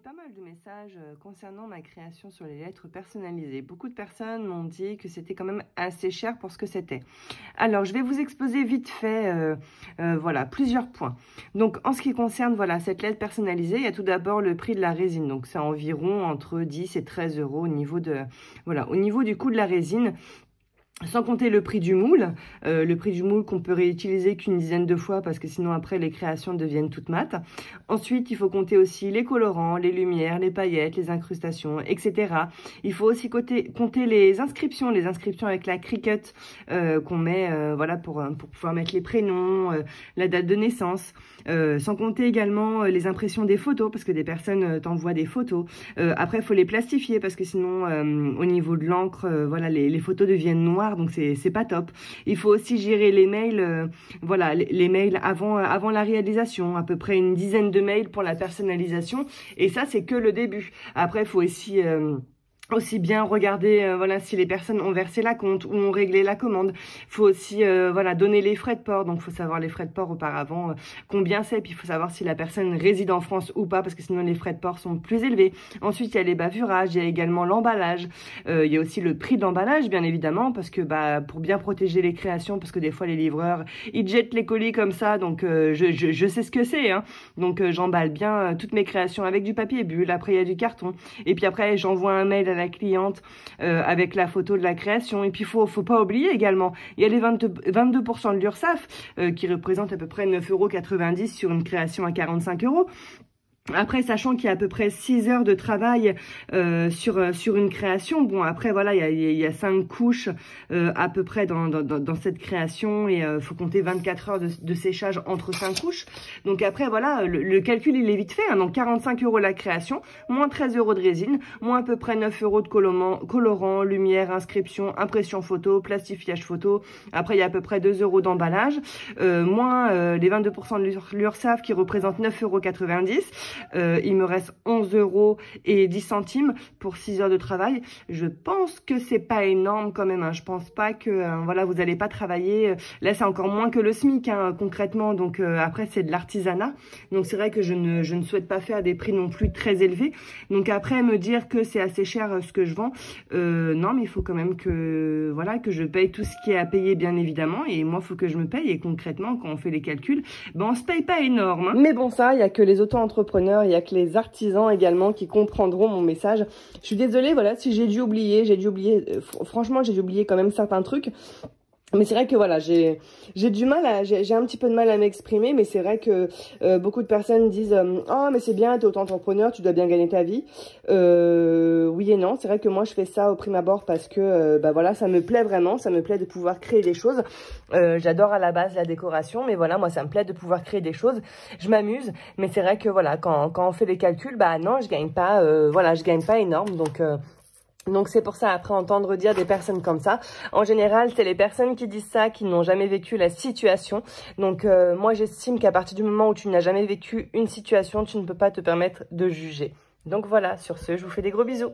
pas mal de messages concernant ma création sur les lettres personnalisées. Beaucoup de personnes m'ont dit que c'était quand même assez cher pour ce que c'était. Alors, je vais vous exposer vite fait, voilà, plusieurs points. Donc, en ce qui concerne, voilà, cette lettre personnalisée, il y a tout d'abord le prix de la résine. Donc, c'est environ entre 10 et 13 € au niveau de, voilà, au niveau du coût de la résine. Sans compter le prix du moule qu'on peut réutiliser qu'une dizaine de fois parce que sinon après les créations deviennent toutes mates. Ensuite, il faut compter aussi les colorants, les lumières, les paillettes, les incrustations, etc. Il faut aussi compter les inscriptions avec la Cricut qu'on met voilà pour pouvoir mettre les prénoms, la date de naissance. Sans compter également les impressions des photos parce que des personnes t'envoient des photos. Après, il faut les plastifier parce que sinon au niveau de l'encre, voilà, les photos deviennent noires. Donc c'est pas top. Il faut aussi gérer les mails, voilà, les mails avant la réalisation, à peu près une dizaine de mails pour la personnalisation. Et ça, c'est que le début. Après, il faut aussi bien regarder voilà si les personnes ont versé la compte ou ont réglé la commande. Faut aussi voilà donner les frais de port, donc faut savoir les frais de port auparavant combien c'est, puis il faut savoir si la personne réside en France ou pas parce que sinon les frais de port sont plus élevés. Ensuite il y a les bavurages, il y a également l'emballage, il y a aussi le prix de l'emballage bien évidemment parce que pour bien protéger les créations, parce que des fois les livreurs ils jettent les colis comme ça, donc je sais ce que c'est hein. Donc j'emballe bien toutes mes créations avec du papier bulle, après il y a du carton et puis après j'envoie un mail à la cliente avec la photo de la création. Et puis faut pas oublier également, il y a les 22% de l'URSSAF qui représentent à peu près 9,90 € sur une création à 45 €. Après, sachant qu'il y a à peu près 6 heures de travail sur une création, bon après voilà, il y a 5 couches à peu près dans cette création et faut compter 24 heures de séchage entre 5 couches. Donc après voilà, le calcul il est vite fait, hein. Donc 45 € la création, moins 13 € de résine, moins à peu près 9 € de colorant, lumière, inscription, impression photo, plastifiage photo. Après il y a à peu près 2 € d'emballage, moins les 22% de l'URSSAF qui représentent 9,90 €. Il me reste 11,10 € pour 6 heures de travail. Je pense que c'est pas énorme quand même, hein. Je pense pas que voilà, vous allez pas travailler. Là, c'est encore moins que le SMIC hein, concrètement. Donc après, c'est de l'artisanat. Donc c'est vrai que je ne souhaite pas faire des prix non plus très élevés. Donc après, me dire que c'est assez cher ce que je vends, non, mais il faut quand même que voilà que je paye tout ce qui est à payer bien évidemment. Et moi, il faut que je me paye. Et concrètement, quand on fait les calculs, on se paye pas énorme, hein. Mais bon, ça, il y a que les auto-entrepreneurs, il y a que les artisans également qui comprendront mon message. Je suis désolée, voilà, si j'ai dû oublier, franchement, j'ai dû oublier quand même certains trucs. Mais c'est vrai que voilà, j'ai du mal j'ai un petit peu de mal à m'exprimer, mais c'est vrai que beaucoup de personnes disent oh mais c'est bien, t'es auto-entrepreneur, tu dois bien gagner ta vie. Oui et non, c'est vrai que moi je fais ça au prime abord parce que voilà, ça me plaît vraiment, ça me plaît de pouvoir créer des choses. J'adore à la base la décoration, mais voilà, moi ça me plaît de pouvoir créer des choses. Je m'amuse, mais c'est vrai que voilà, quand on fait les calculs, non, je gagne pas voilà, je gagne pas énorme, donc c'est pour ça, après entendre dire des personnes comme ça, en général c'est les personnes qui disent ça qui n'ont jamais vécu la situation. Donc moi j'estime qu'à partir du moment où tu n'as jamais vécu une situation, tu ne peux pas te permettre de juger. Donc voilà, sur ce, je vous fais des gros bisous.